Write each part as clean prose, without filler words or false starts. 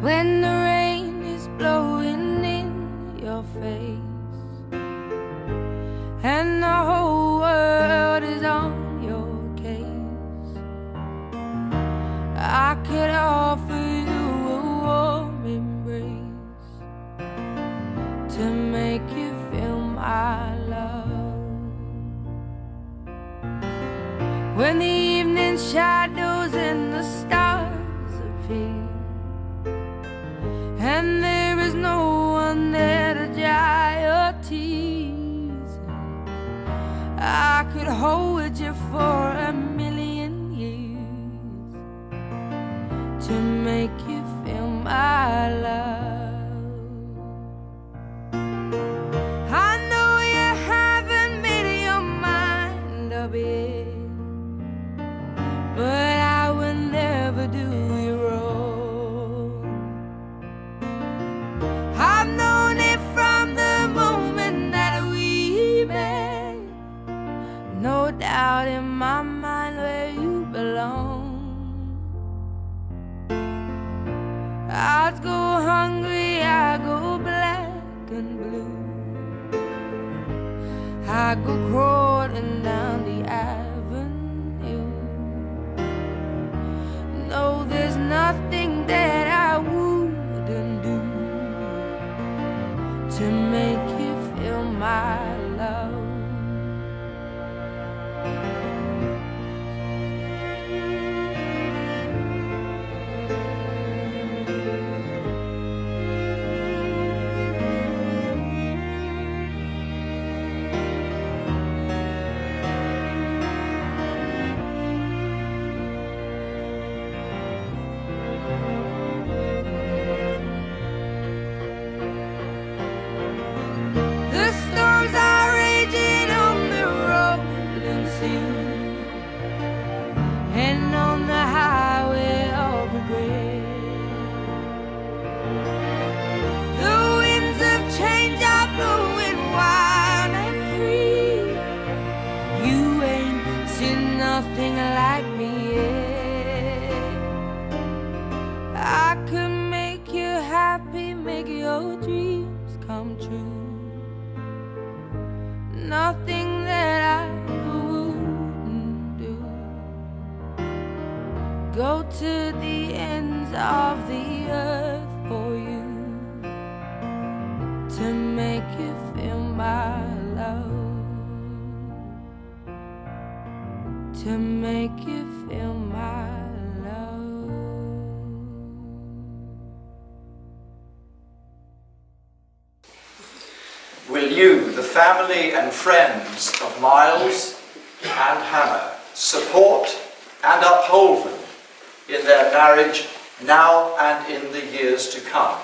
when the rain is blowing in your face and the whole world is on your case. I could offer you a warm embrace to make you feel my love. When the evening shadows and the stars appear and there is no one there to dry your tears, I could hold you for a million years to make you feel my love. I know you haven't made your mind up yet, but I will never do you wrong. I've known it from the moment that we met, no doubt in my mind where you belong. I'd go hungry, I go black and blue, I go crawling down the avenue. No, there's nothing that I wouldn't do to make you feel my love. The storms are raging on the rolling sea and on the highway of regret. The winds of change are blowing wild and free. You ain't seen nothing like me yet. I could make you happy, make your dreams come true. Nothing that I wouldn't do. Go to the ends of the earth for you to make you feel my love, to make you feel my love. Will you, the family and friends of Miles and Hannah, support and uphold them in their marriage now and in the years to come?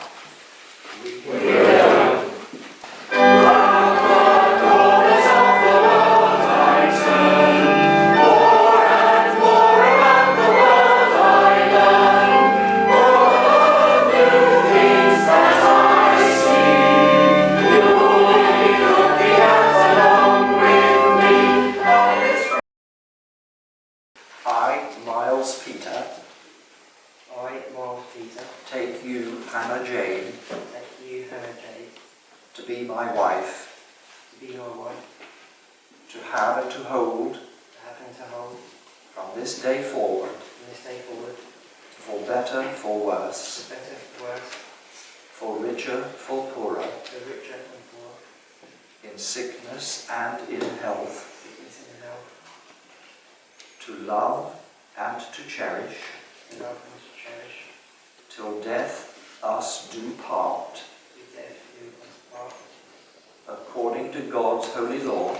We will. Take you, Hannah Jane, to be my wife, to have and to hold, from this day forward, for better, for worse, for richer, for poorer, in sickness and in health, to love and to cherish, till death us do part, according to God's holy law,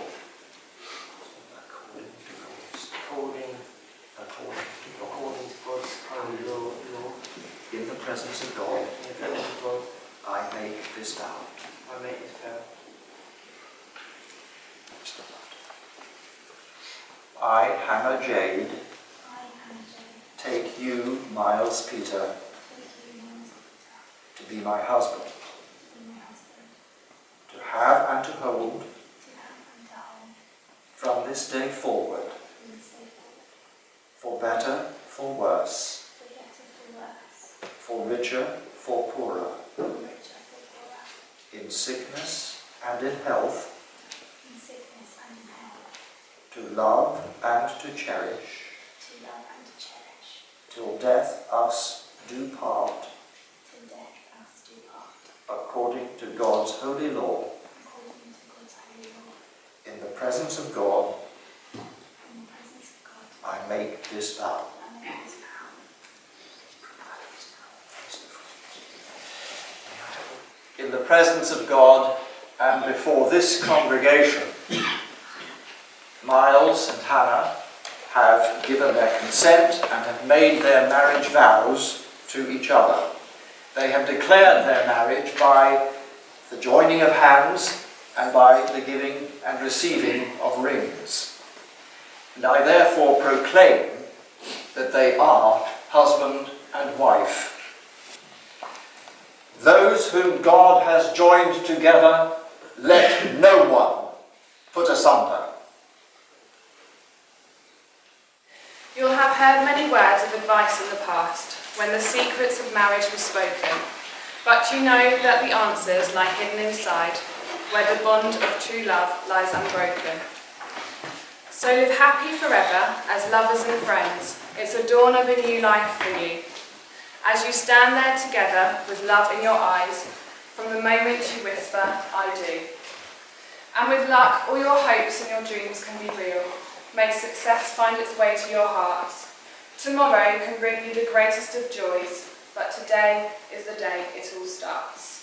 in the presence of God, I make this vow. I, Hannah Jade, take you, Miles Peter, to be my husband, to have and to hold, from this day forward, for better, for worse, for richer, for sickness and in health, in sickness and in health, to love and to cherish, to love and to cherish, till death us do part, till death us do part, according to God's holy law, according to God's holy law. in the presence of God, In the presence of God, I make this vow. I make this vow. In the presence of God and before this congregation, Miles and Hannah have given their consent and have made their marriage vows to each other. They have declared their marriage by the joining of hands and by the giving and receiving of rings. And I therefore proclaim that they are husband and wife. Those whom God has joined together, let no one put asunder. You'll have heard many words of advice in the past, when the secrets of marriage were spoken. But you know that the answers lie hidden inside, where the bond of true love lies unbroken. So live happy forever as lovers and friends. It's the dawn of a new life for you. As you stand there together with love in your eyes, from the moment you whisper, I do. And with luck, all your hopes and your dreams can be real. May success find its way to your hearts. Tomorrow can bring you the greatest of joys, but today is the day it all starts.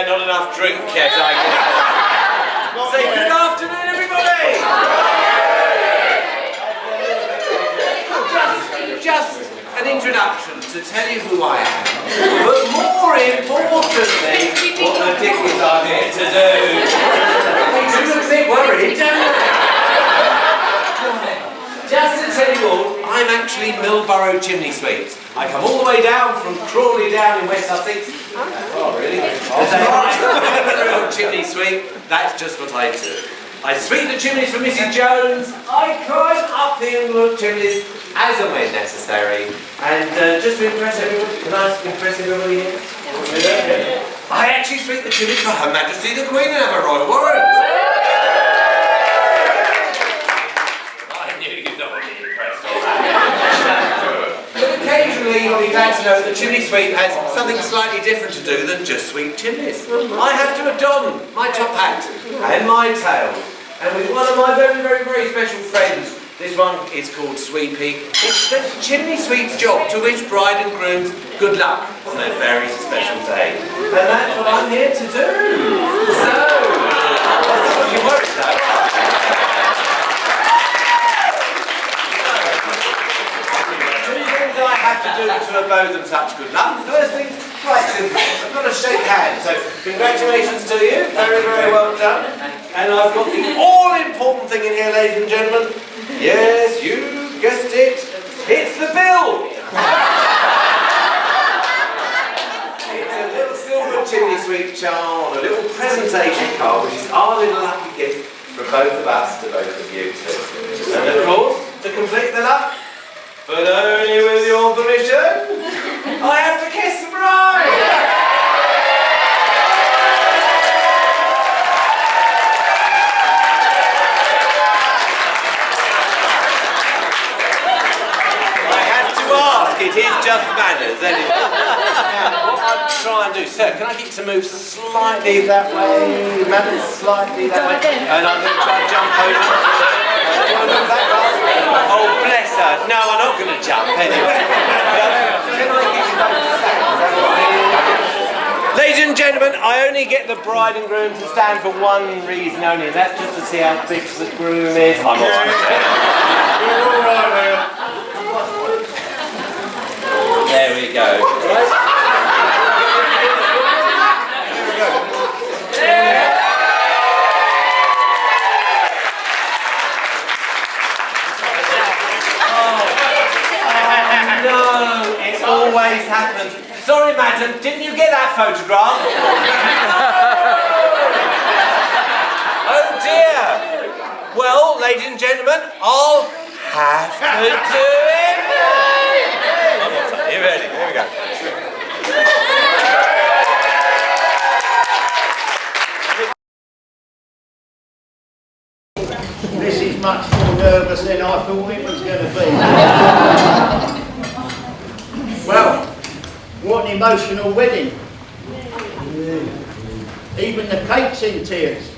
Not enough drink yet, I guess. Say good afternoon, everybody! Just an introduction to tell you who I am, but more importantly, what the dickens I'm here to do. You look a bit worried, don't you? Just to tell you all, I'm actually Millborough Chimney Sweeps. I come all the way down from Crawley down in West Sussex. Oh, really? Chimney sweep, that's just what I do. I sweep the chimneys for Mrs. Jones. I climb up the Inglewood chimneys as and when necessary. And just to impress everybody, can I impress everybody here? Yeah. I actually sweep the chimneys for Her Majesty the Queen and have a royal warrant. I knew you'd not be impressed on that. But occasionally you'll be glad to know that the chimney sweep has something slightly different to do than just sweep chimneys. I have to adorn my top hat and my tail. And with one of my very, very, very special friends, this one is called Sweepy. It's the chimney sweep's job to wish bride and grooms good luck on their very special day. And that's what I'm here to do. So, you worried though? I have to do to abode them such good luck. First thing, quite simple. I've got to shake hands. So, congratulations to you. Very, very well done. And I've got the all-important thing in here, ladies and gentlemen. Yes, you guessed it. It's the bill. It's a little silver chimney sweep charm, a little presentation card, which is our little lucky gift from both of us to both of you too. And of course, to complete the luck, but only with your permission, I have to kiss the bride. It is just manners, anyway. Now, what I'll try and do, sir, can I get you to move slightly that way? Manners slightly that way. And I'm going to try and jump over. Do you want to move that way? Oh, bless her. No, I'm not going to jump anyway. Can I get you both to stand? Is that right? Ladies and gentlemen, I only get the bride and groom to stand for one reason only, and that's just to see how big the groom is. I'm all right. You're all right, Will. There we go. Right? No, it always happens. Sorry, madam, didn't you get that photograph? Oh dear. Well, ladies and gentlemen, I'll have to do it. You ready? Here we go. This is much more nervous than I thought it was going to be. Well, what an emotional wedding. Even the cake's in tears.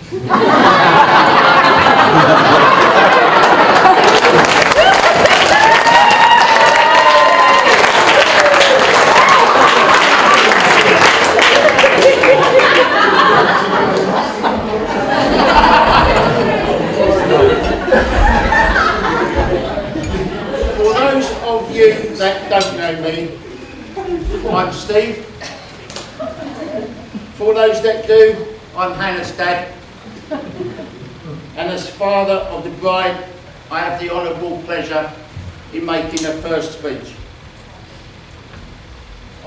For those of you that don't know me, I'm Steve. For those that do, I'm Hannah's dad. And as father of the bride, I have the honourable pleasure in making the first speech.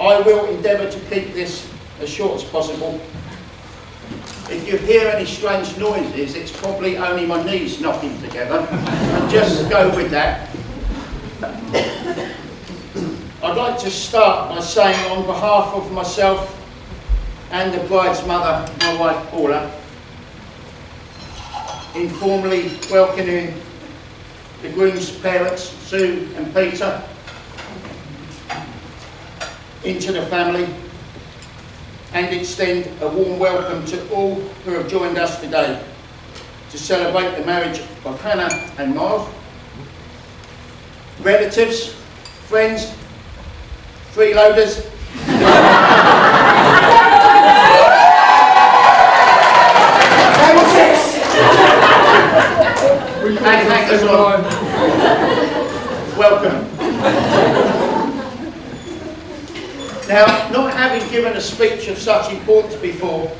I will endeavour to keep this as short as possible. If you hear any strange noises, it's probably only my knees knocking together. And just go with that. I'd like to start by saying on behalf of myself and the bride's mother, my wife Paula, informally welcoming the groom's parents, Sue and Peter, into the family, and extend a warm welcome to all who have joined us today to celebrate the marriage of Hannah and Miles. Relatives, friends, freeloaders, and hangers on, welcome. Now, not having given a speech of such importance before,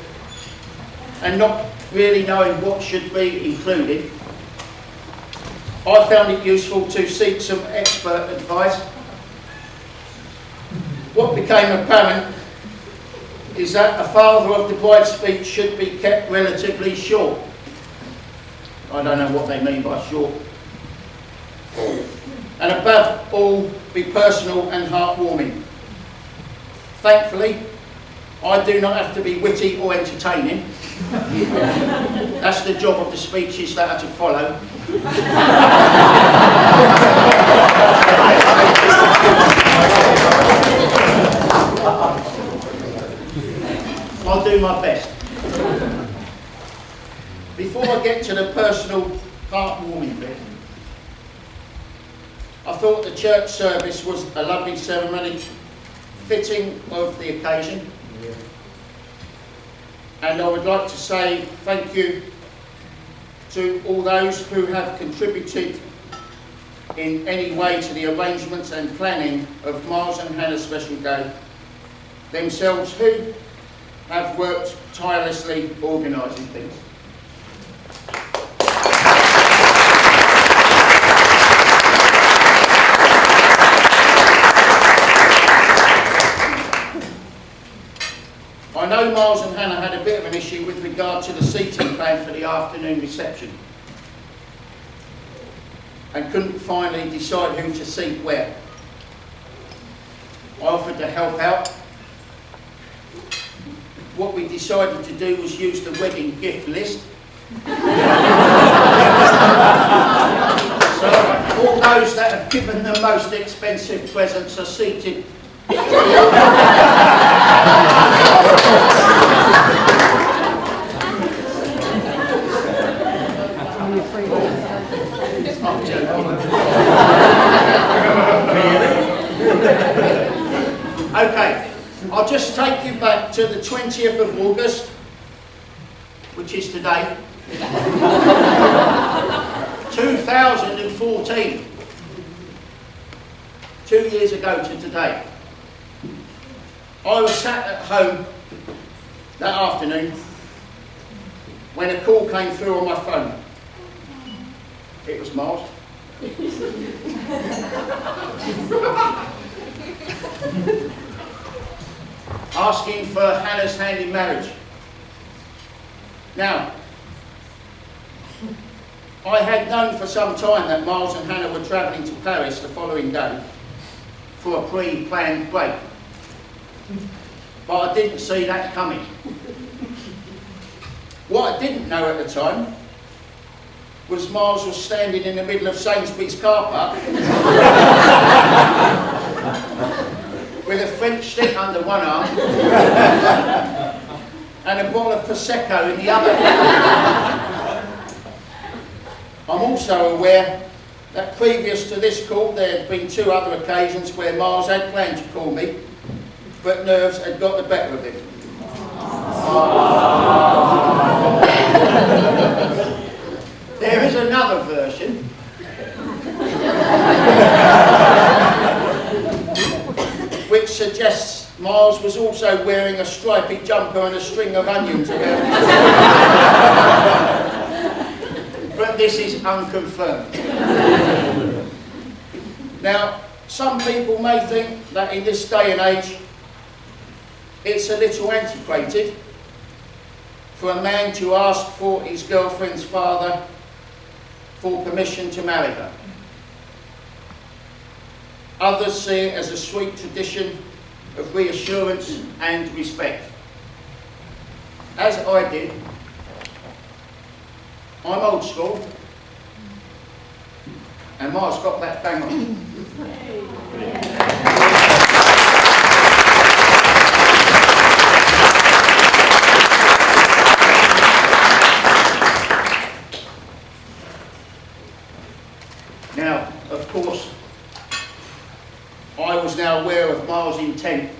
and not really knowing what should be included, I found it useful to seek some expert advice. What became apparent is that a father of the bride's speech should be kept relatively short. I don't know what they mean by short. And above all, be personal and heartwarming. Thankfully, I do not have to be witty or entertaining. That's the job of the speeches that are to follow. I'll do my best. Before I get to the personal, heartwarming bit, I thought the church service was a lovely ceremony, fitting of the occasion. And I would like to say thank you to all those who have contributed in any way to the arrangements and planning of Miles and Hannah's special day, themselves who have worked tirelessly organising things. I know Miles and Hannah had a bit of an issue with regard to the seating plan for the afternoon reception and couldn't finally decide who to seat where. I offered to help out. What we decided to do was use the wedding gift list. So all those that have given the most expensive presents are seated. I'm joking. Okay, I'll just take you back to the 20th of August, which is today, 2014, 2 years ago to today. I was sat at home that afternoon when a call came through on my phone. It was Miles. Asking for Hannah's hand in marriage. Now, I had known for some time that Miles and Hannah were travelling to Paris the following day for a pre-planned break. But I didn't see that coming. What I didn't know at the time was Miles was standing in the middle of Sainsbury's car park with a French stick under one arm and a bottle of Prosecco in the other. I'm also aware that previous to this call there had been 2 other occasions where Miles had planned to call me, but nerves had got the better of him. There is another version which suggests Miles was also wearing a stripy jumper and a string of onions around his but this is unconfirmed. Now, some people may think that in this day and age it's a little antiquated for a man to ask for his girlfriend's father for permission to marry her. Others see it as a sweet tradition of reassurance and respect. As I did, I'm old school, and Miles got that bang on. Now, of course, I was now aware of Miles' intent.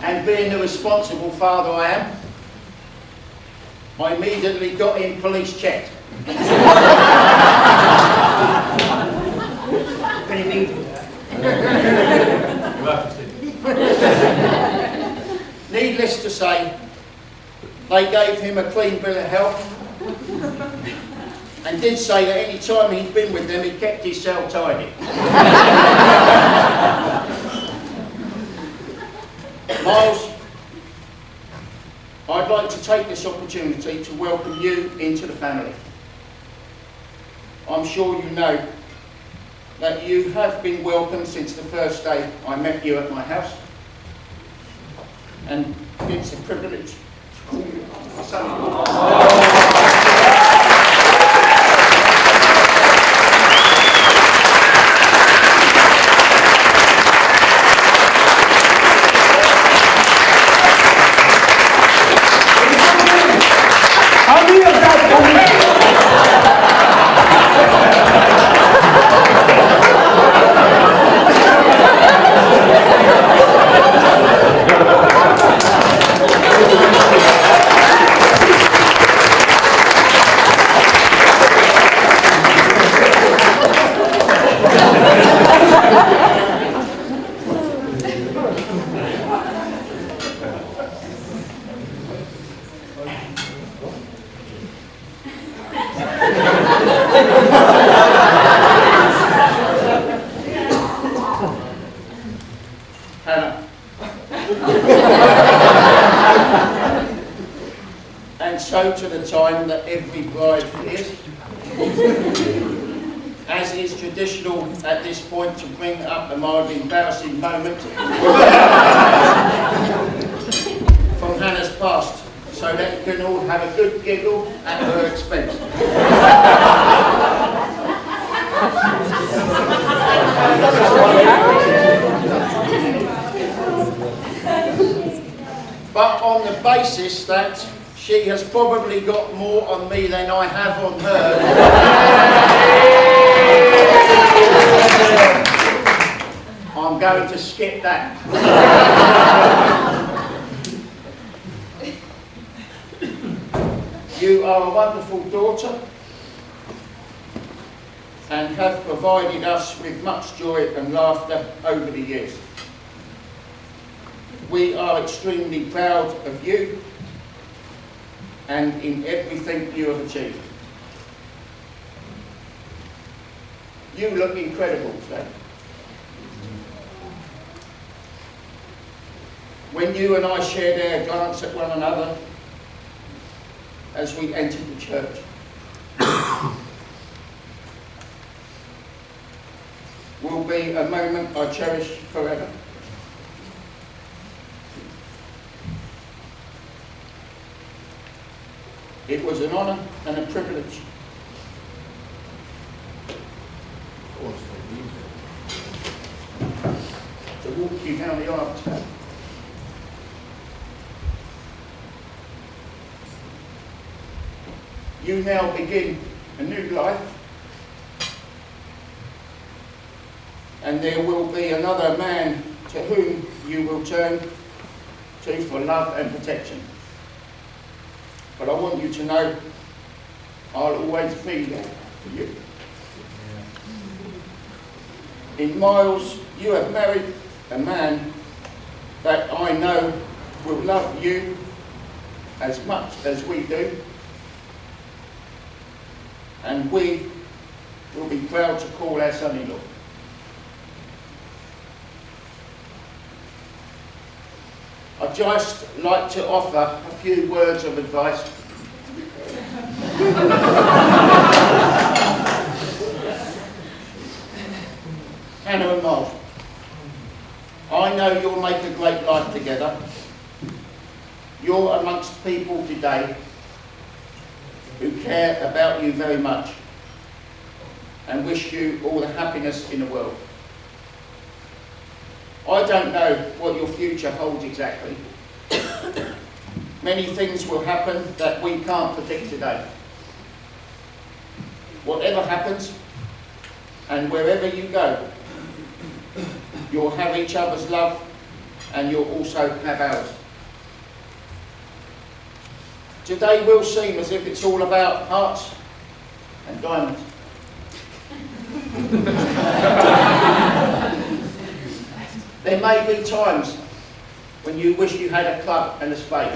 And being the responsible father I am, I immediately got him police checked. Needless to say, they gave him a clean bill of health and did say that any time he'd been with them, he kept his cell tidy. Miles, I'd like to take this opportunity to welcome you into the family. I'm sure you know that you have been welcomed since the first day I met you at my house, and it's a privilege to call you my son. the time that every bride hears. As is traditional at this point, to bring up the mildly embarrassing moment from Hannah's past, so that you can all have a good giggle at her expense. But on the basis that she has probably got more on me than I have on her, I'm going to skip that. You are a wonderful daughter and have provided us with much joy and laughter over the years. We are extremely proud of you and in everything you have achieved. You look incredible today. When you and I shared our glance at one another as we entered the church, will be a moment I cherish forever. It was an honour and a privilege to walk you down the aisle today. You now begin a new life, and there will be another man to whom you will turn to for love and protection. But I want you to know I'll always be there for you. In Miles, you have married a man that I know will love you as much as we do, and we will be proud to call our son-in-law. I'd just like to offer a few words of advice. Hannah and Miles, I know you'll make a great life together. You're amongst people today who care about you very much and wish you all the happiness in the world. I don't know what your future holds exactly. Many things will happen that we can't predict today. Whatever happens, and wherever you go, you'll have each other's love, and you'll also have ours. Today will seem as if it's all about hearts and diamonds. There may be times when you wish you had a club and a spade.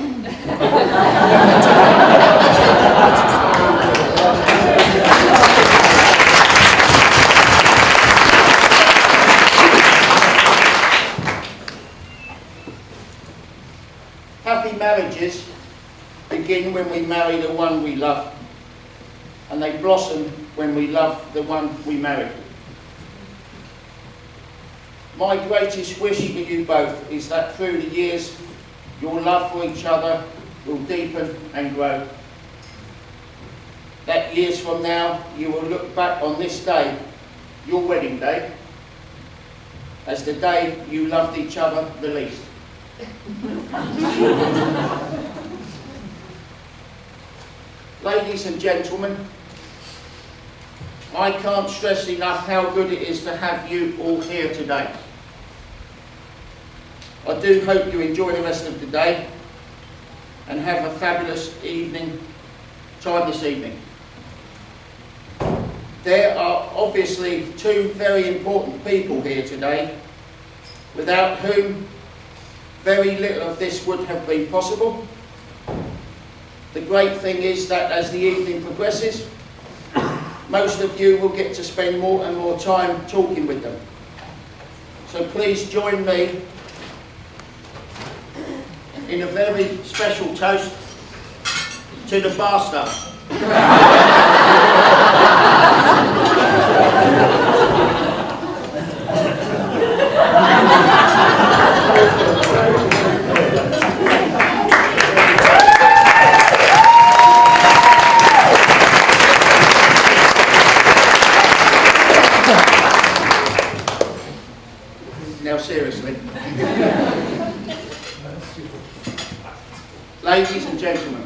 Happy marriages begin when we marry the one we love, and they blossom when we love the one we marry. My greatest wish for you both is that through the years, your love for each other will deepen and grow. That years from now, you will look back on this day, your wedding day, as the day you loved each other the least. Ladies and gentlemen, I can't stress enough how good it is to have you all here today. I do hope you enjoy the rest of the day and have a fabulous time this evening. There are obviously two very important people here today, without whom very little of this would have been possible. The great thing is that as the evening progresses, most of you will get to spend more and more time talking with them. So please join me in a very special toast to the pastor. Now seriously. Ladies and gentlemen,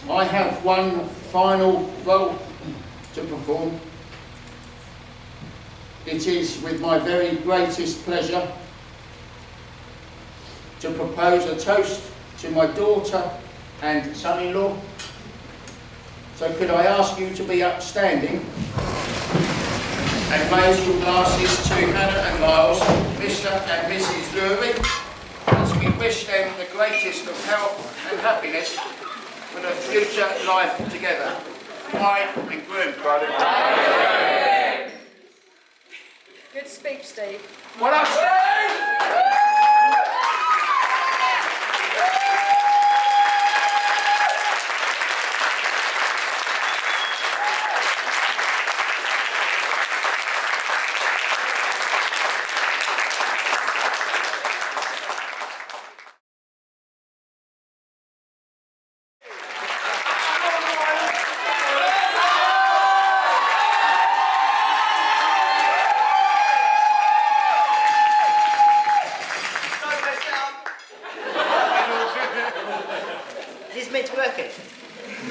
I have one final role to perform. It is with my very greatest pleasure to propose a toast to my daughter and son-in-law. So could I ask you to be upstanding and raise your glasses to Hannah and Miles, Mr. and Mrs. Lurie, as we wish them the greatest of health and happiness for the future life together. Bride and groom. Good speech, Steve. Well done, Steve! Is this meant to work it?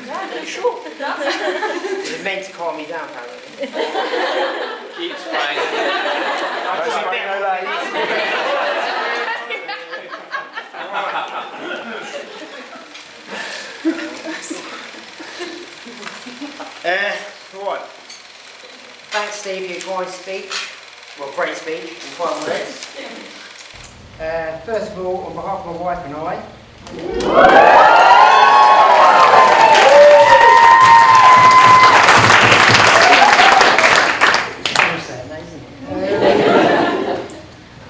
Yeah, sure. Is it meant to calm me down, apparently? Keep spraying. Right. Thanks, Steve, for your kind speech. Well, great speech, in 5 words. First of all, on behalf of my wife and I,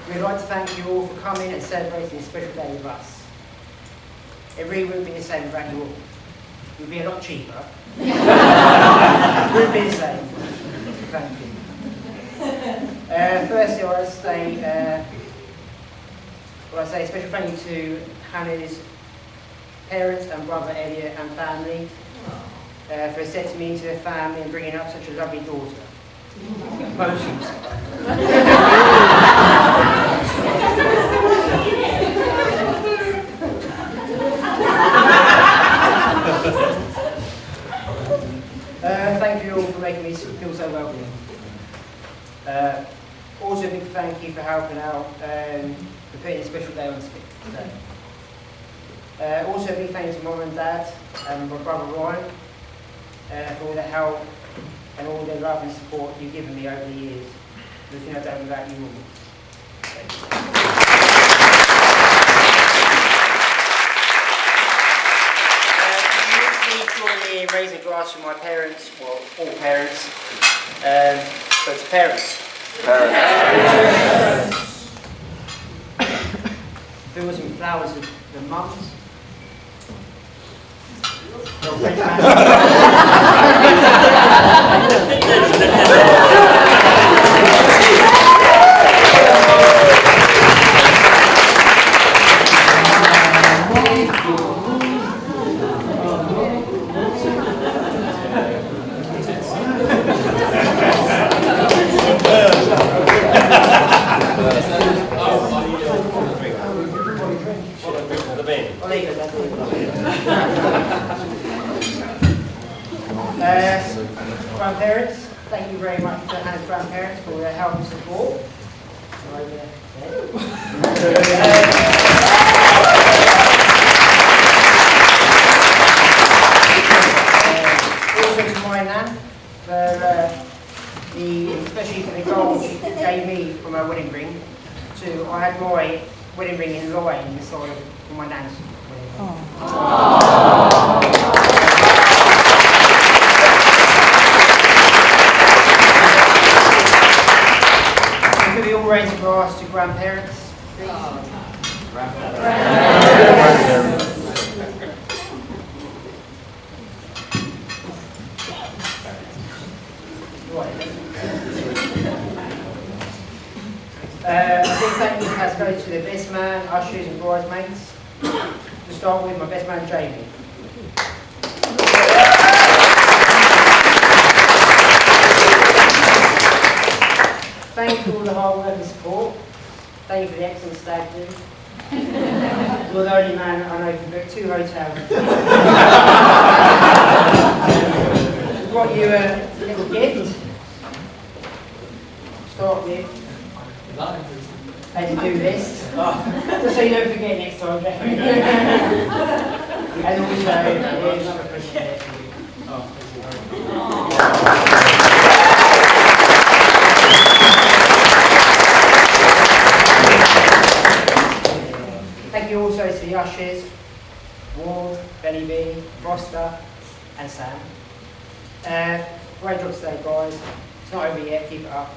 we'd like to thank you all for coming and celebrating this special day with us. It really wouldn't be the same without you all. It would be a lot cheaper. It wouldn't be the same. Thank you. Firstly, I want to say a special thank you to Hannah's parents and brother Elliot and family for accepting me into their family and bringing up such a lovely daughter. Emotions. Thank you all for making me feel so welcome. Also a big thank you for helping out for putting a special day on today. Also a big thank you to Mum and Dad and my brother Ryan for all the help and all the love and support you've given me over the years. Nothing I've done without you all. Thank you. Please join me in raising a glass for my parents, well, all parents, but to parents. There was some flowers of the mums. Grandparents, thank you very much to Hannah's grandparents for their help and support. Also to my nan, especially for the gold she gave me for my wedding ring. I had my wedding ring in line inside of my nan's wedding ring. Could we all raise a glass to grandparents, please? A big thank you has to go to the best man, ushers and bridesmaids. To start with, my best man Jamie. Thank you for all the hard work and support. Thank you for the excellent stag do. You're the only man I know can book 2 hotels. We brought you a little gift. Start with a to-do list. Just so you don't forget next time. And also, here's another question there for you. Thank you also to the ushers, Ward, Benny B, Foster and Sam. Great job today, guys. It's not over yet, keep it up.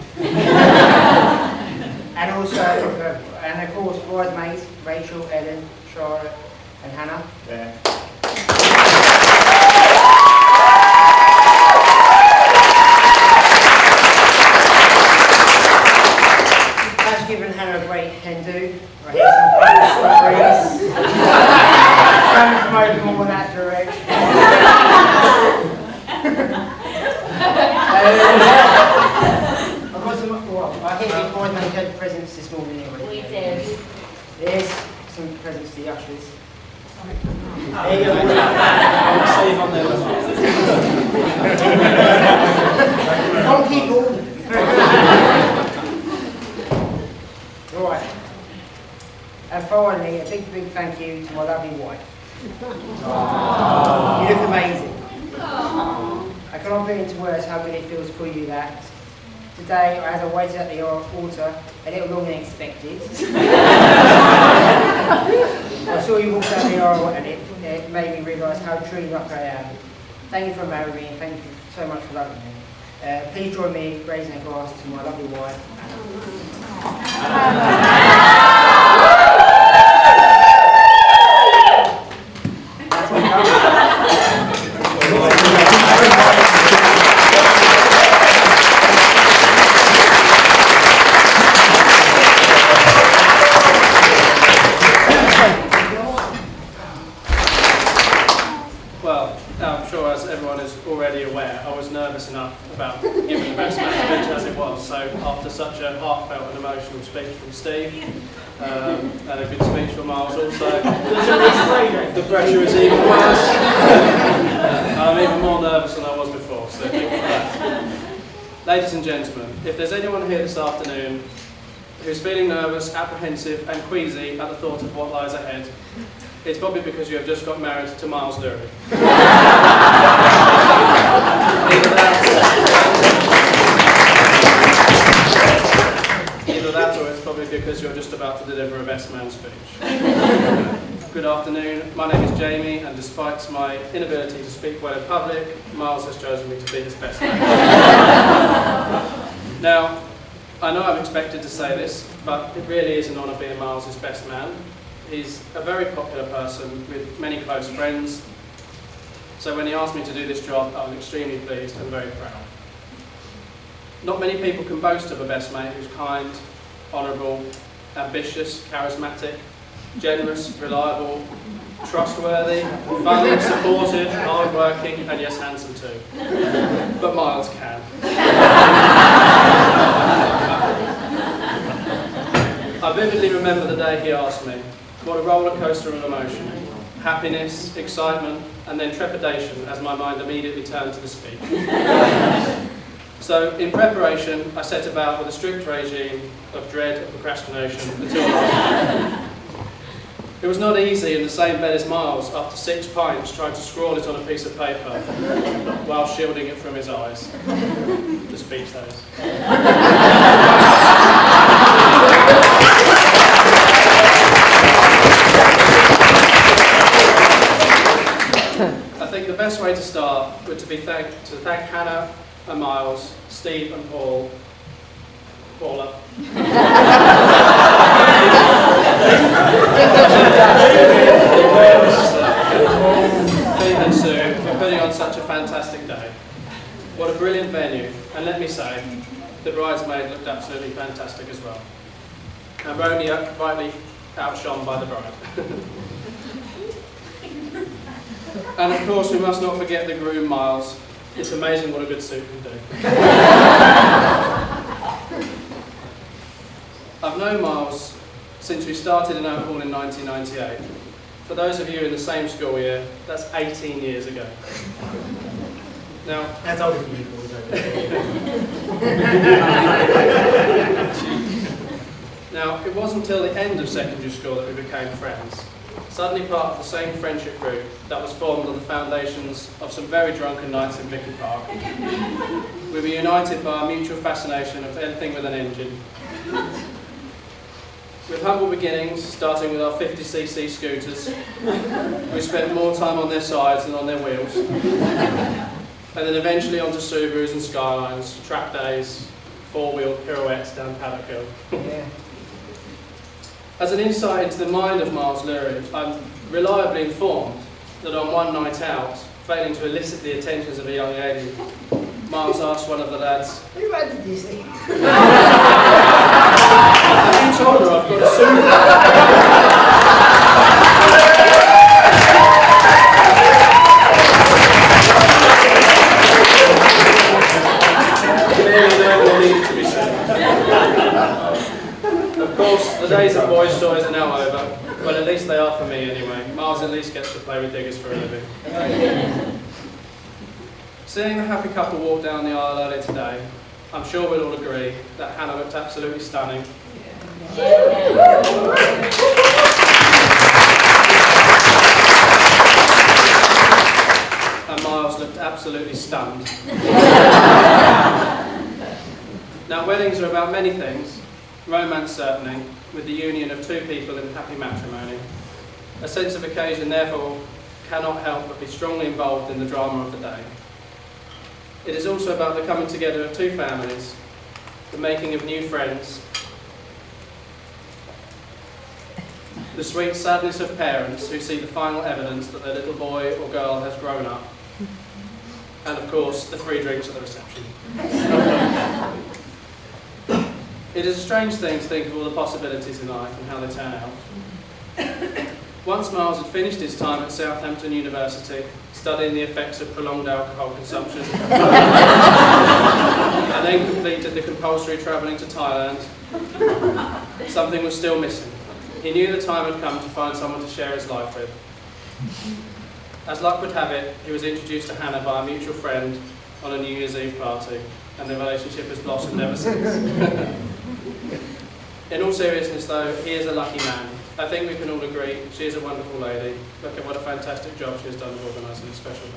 And also, and of course, bridesmaids, Rachel, Ellen, Charlotte and Hannah. That's given Hannah a great hen do. Right, here's some fun strawberries. Coming from over more that direction. I've got some, well, I think the boys had presents this morning anyway. We did. Here's some presents to the ushers. There you go. I'll save on there. Don't keep all. Right. And finally, a big thank you to my lovely wife. You look amazing. I cannot put into words how good it feels to call you that. Today, as I waited at the altar, a little longer than expected, I saw you walk down the aisle and it made me realise how truly lucky I am. Thank you for marrying me and thank you so much for loving me. Please join me in raising a glass to my lovely wife. Well, I'm sure as everyone is already aware, I was nervous enough about giving the best man speech as it was. So after such a heartfelt and emotional speech from Steve, and a good speech from Miles also, the pressure is even worse. I'm even more nervous than I was before, so thank you for that. Ladies and gentlemen, if there's anyone here this afternoon who's feeling nervous, apprehensive and queasy at the thought of what lies ahead, it's probably because you have just got married to Miles Dury. Either that or it's probably because you're just about to deliver a best man speech. Good afternoon, my name is Jamie, and despite my inability to speak well in public, Miles has chosen me to be his best man. Now, I know I'm expected to say this, but it really is an honour being Miles' best man. He's a very popular person with many close friends, so when he asked me to do this job, I was extremely pleased and very proud. Not many people can boast of a best mate who's kind, honourable, ambitious, charismatic, generous, reliable, trustworthy, fun, supportive, hard-working, and yes, handsome too. But Miles can. I vividly remember the day he asked me. What a roller coaster of emotion. Happiness, excitement, and then trepidation as my mind immediately turned to the speech. So, in preparation, I set about with a strict regime of dread and procrastination until it was not easy in the same bed as Miles after 6 pints trying to scrawl it on a piece of paper while shielding it from his eyes. The speech, that is. I think the best way to start would to thank Hannah and Miles, Steve and Paula. Steve and Sue for putting on such a fantastic day. What a brilliant venue, and let me say, the bridesmaid looked absolutely fantastic as well. and were only rightly outshone by the bride. And of course, we must not forget the groom, Miles. It's amazing what a good suit can do. I've known Miles since we started in Oak Hall in 1998. For those of you in the same school year, that's 18 years ago. Now, That's older for you, boys. Now, it wasn't until the end of secondary school that we became friends. Suddenly part of the same friendship group that was formed on the foundations of some very drunken nights in Vicky Park. We were united by our mutual fascination of anything with an engine. With humble beginnings, starting with our 50cc scooters, we spent more time on their sides than on their wheels. And then eventually onto Subarus and Skylines, track days, four-wheel pirouettes down Paddock Hill. Yeah. As an insight into the mind of Miles Lurie, I'm reliably informed that on one night out, failing to elicit the attentions of a young lady, Miles asked one of the lads, Who did you see? "Have you told her I've got a suit?" Clearly no more needed to be said. Of course, the days of boys' toys are now over. Well, at least they are for me anyway. Miles at least gets to play with diggers for a living. Seeing the happy couple walk down the aisle earlier today, I'm sure we'll all agree that Hannah looked absolutely stunning. And Miles looked absolutely stunned. Now, weddings are about many things. Romance certainly, with the union of two people in happy matrimony. A sense of occasion therefore cannot help but be strongly involved in the drama of the day. It is also about the coming together of two families, the making of new friends, the sweet sadness of parents who see the final evidence that their little boy or girl has grown up, and of course the free drinks at the reception. It is a strange thing to think of all the possibilities in life and how they turn out. Once Miles had finished his time at Southampton University, studying the effects of prolonged alcohol consumption, and then completed the compulsory travelling to Thailand, something was still missing. He knew the time had come to find someone to share his life with. As luck would have it, he was introduced to Hannah by a mutual friend on a New Year's Eve party, and the relationship has blossomed ever since. In all seriousness though, he is a lucky man. I think we can all agree she is a wonderful lady. Look at what a fantastic job she has done of organising this special day.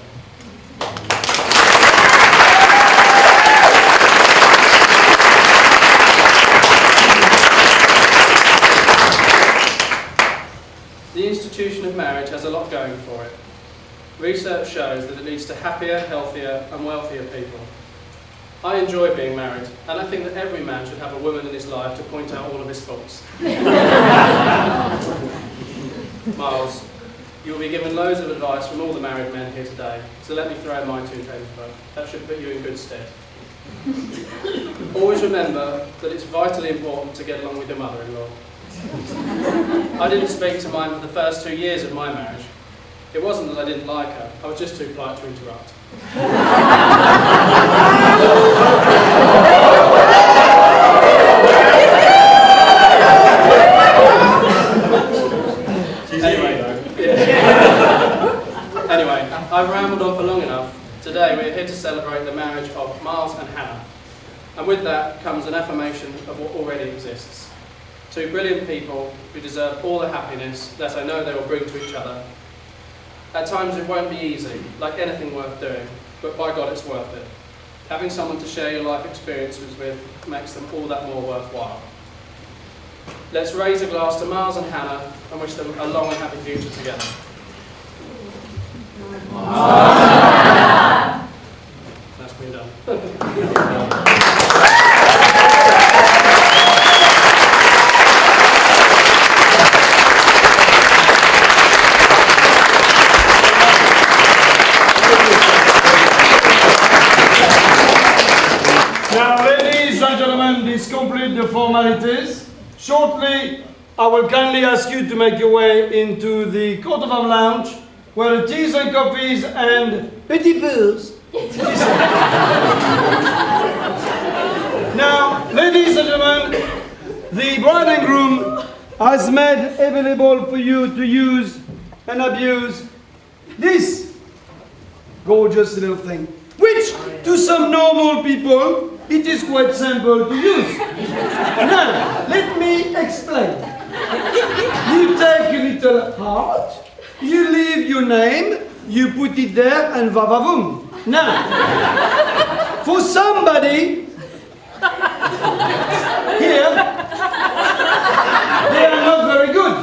The institution of marriage has a lot going for it. Research shows that it leads to happier, healthier and wealthier people. I enjoy being married, and I think that every man should have a woman in his life to point out all of his faults. Miles, you will be given loads of advice from all the married men here today, so let me throw in my 2 pence worth. That should put you in good stead. Always remember that it's vitally important to get along with your mother-in-law. I didn't speak to mine for the first 2 years of my marriage. It wasn't that I didn't like her, I was just too polite to interrupt. Anyway, I've rambled on for long enough. Today we're here to celebrate the marriage of Miles and Hannah. And with that comes an affirmation of what already exists. 2 brilliant people who deserve all the happiness that I know they will bring to each other. At times it won't be easy, like anything worth doing, but by God it's worth it. Having someone to share your life experiences with makes them all that more worthwhile. Let's raise a glass to Miles and Hannah and wish them a long and happy future together. That's me done. Now, ladies and gentlemen, this completes the formalities. Shortly, I will kindly ask you to make your way into the Court of Arms Lounge, where the teas and coffees and petit pours. Now, ladies and gentlemen, the bride and groom has made available for you to use and abuse this gorgeous little thing, which to some normal people, it is quite simple to use. Now, let me explain. You take a little heart, you leave your name, you put it there, and va-va-voom. Now, for somebody here, they are not very good.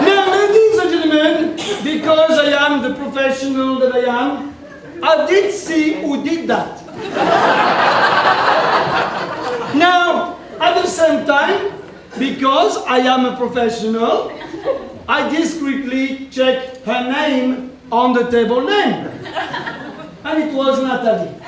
Now, ladies and gentlemen, because I am the professional that I am, I did see who did that. Now, at the same time, because I am a professional, I discreetly checked her name on the table name. And it was Natalie.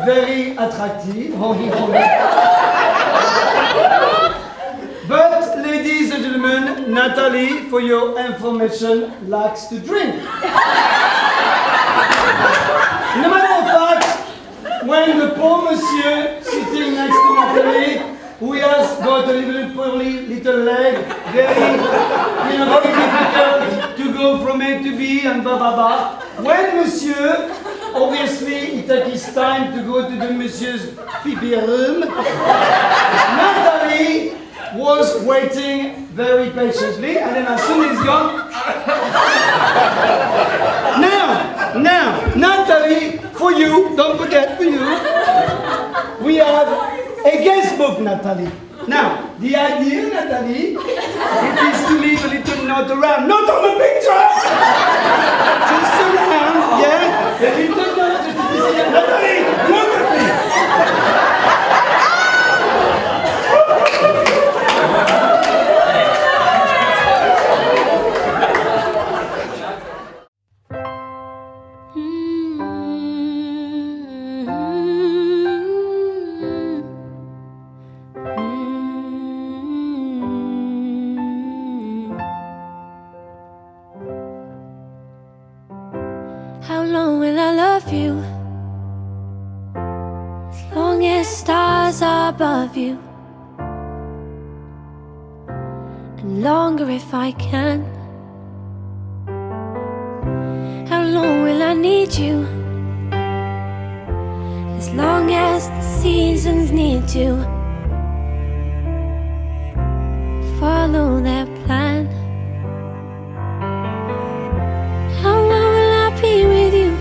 Very attractive. But, ladies and gentlemen, Natalie, for your information, likes to drink. No matter of fact, when the poor monsieur sitting next to Natalie, who has got a little leg, very difficult to go from A to B and blah blah blah. When monsieur, obviously, he takes his time to go to the monsieur's pee-pee room, Natalie was waiting very patiently, and then as soon as he's gone, now, Natalie, for you, don't forget, for you, we have a guest book, Natalie. Now, the idea, Natalie, it is to leave a little note around, not on the picture, just around, yeah, a little note, Natalie, look at me. How long will I love you? As long as stars are above you, and longer if I can. How long will I need you? As long as the seasons need to follow their plan. How long will I be with you?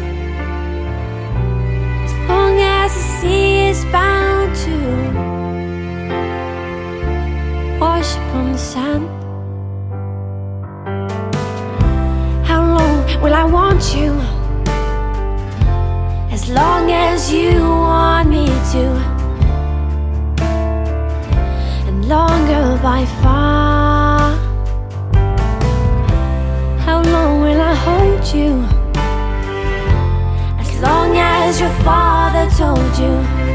As long as the sea is bound to wash upon the sand. How long will I want you? As long as you want me to, and longer by far. How long will I hold you? As long as your father told you.